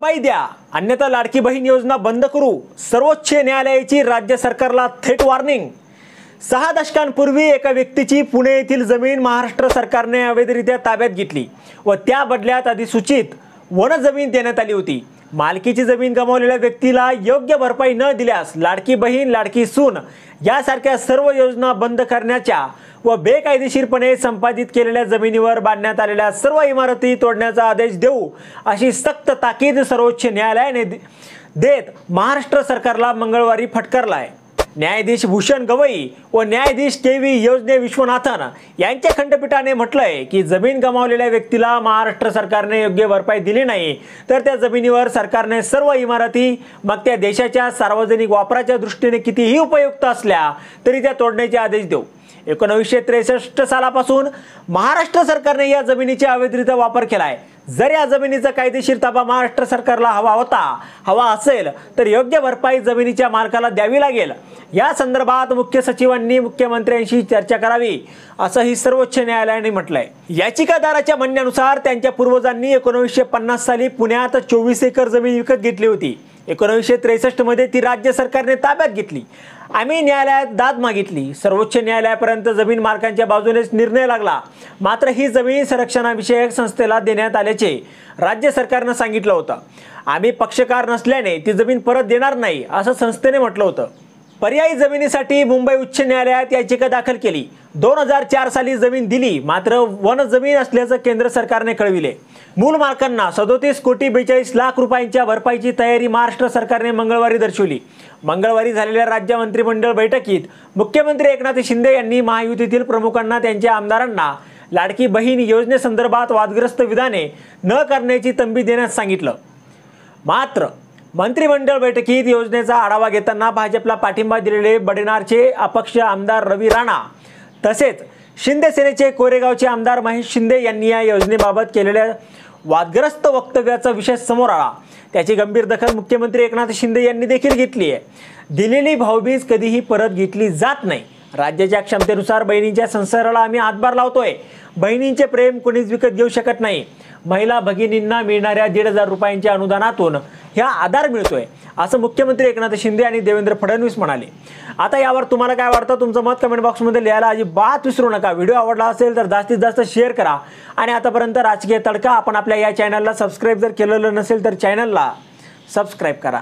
भरपाई द्या अन्यथा लाडकी बहीण योजना बंद करू, सर्वोच्च न्यायालयाची राज्य सरकारला थेट वॉर्निंग। 6 दशकांपूर्वी एका व्यक्तीची पुणे येथील जमीन महाराष्ट्र सरकारने अवैधरित्या ताब्यात घेतली व त्या बदल्यात अधिसूचित वन जमीन देण्यात आली होती। मालकीची जमीन गमावलेल्या व्यक्तीला योग्य भरपाई न दिल्यास लाडकी बहीण, लाडकी सून यासारख्या सर्व योजना बंद करण्याच्या व बेकायदेशीरपणे संपादित केलेल्या जमिनीवर बांधण्यात आलेल्या सर्व इमारती तोडण्याचा आदेश देऊ अशी सक्त ताकीद सर्वोच्च न्यायालयाने देत महाराष्ट्र सरकारला मंगळवारी फटकारला आहे। न्यायाधीश भूषण गवई व न्यायाधीश के.व्ही. योजने विश्वनाथन यांच्या खंडपीठाने म्हटलंय की जमीन गमावलेल्या व्यक्तीला महाराष्ट्र सरकारने योग्य भरपाई दिली नाही तर त्या जमिनीवर सरकारने सर्व इमारती मग त्या देशाच्या सार्वजनिक वापराच्या दृष्टीने कितीही उपयुक्त असल्या तरी त्या तोडण्याचे आदेश देऊ। 1963 सालापासून महाराष्ट्र सरकारने या जमिनीचा अवैधरित्या वापर केलाय। जर या जमिनीचा कायदेशीर ताबा महाराष्ट्र सरकारला हवा असेल तर योग्य भरपाई जमिनीच्या मालकाला द्यावी लागेल। या संदर्भात मुख्य सचिवांनी मुख्यमंत्र्यांशी चर्चा करावी असंही सर्वोच्च न्यायालयाने म्हटलंय। याचिकादाराच्या म्हणण्यानुसार त्यांच्या पूर्वजांनी 1950 साली पुण्यात 24 एकर जमीन विकत घेतली होती। 1963 मध्ये ती राज्य सरकारने ताब्यात घेतली। आम्ही न्यायालयात दाद मागितली, सर्वोच्च न्यायालयापर्यंत जमीन मालकांच्या बाजूनेच निर्णय लागला। मात्र ही जमीन संरक्षणाविषयक संस्थेला देण्यात आल्याचे राज्य सरकारने सांगितलं होतं। आम्ही पक्षकार नसल्याने ती जमीन परत देणार नाही असं संस्थेने म्हटलं होतं। पर्यायी जमिनीसाठी मुंबई उच्च न्यायालयात याचिका दाखल केली। 2004 साली जमीन दिली, मात्र वन जमीन असल्याचं केंद्र सरकारने कळविले। मूल मालकांना 37 कोटी 42 लाख रुपयांच्या भरपाईची तयारी महाराष्ट्र सरकारने मंगळवारी दर्शवली। मंगळवारी झालेल्या राज्य मंत्रिमंडळ बैठकीत मुख्यमंत्री एकनाथ शिंदे यांनी महायुतीतील प्रमुखांना त्यांच्या आमदारांना लाडकी बहीण योजनेसंदर्भात वादग्रस्त विधाने न करण्याची तंबी देण्यास सांगितलं। मात्र मंत्रिमंडळ बैठकीत योजनेचा आढावा घेताना भाजपला पाठिंबा दिलेले बडनेरचे अपक्ष आमदार रवी राणा तसेच शिंदे सेनेचे कोरेगावचे आमदार महेश शिंदे यांनी या योजनेबाबत केलेल्या वादग्रस्त वक्तव्याचा विषय समोर आला। त्याची गंभीर दखल मुख्यमंत्री एकनाथ शिंदे यांनी देखील घेतली आहे। दिलेली भाऊबीज कधीही परत घेतली जात नाही। राज्याच्या क्षमतेनुसार बहिणींच्या संसाराला आम्ही हातभार लावतोय। बहिणींचे प्रेम कोणीच विकत घेऊ शकत नाही। महिला भगिनींना मिळणाऱ्या 1,500 रुपयांच्या अनुदानातून ह्या आधार मिळतोय असं मुख्यमंत्री एकनाथ शिंदे आणि देवेंद्र फडणवीस म्हणाले। आता यावर तुम्हाला काय वाटतं तुमचं मत कमेंट बॉक्समध्ये लिहायला अजिबात विसरू नका। व्हिडिओ आवडला असेल तर जास्तीत जास्त शेअर करा आणि आतापर्यंत राजकीय तडका आपण आपल्या या चॅनलला सबस्क्राईब जर केलेलं नसेल तर चॅनलला सबस्क्राईब करा।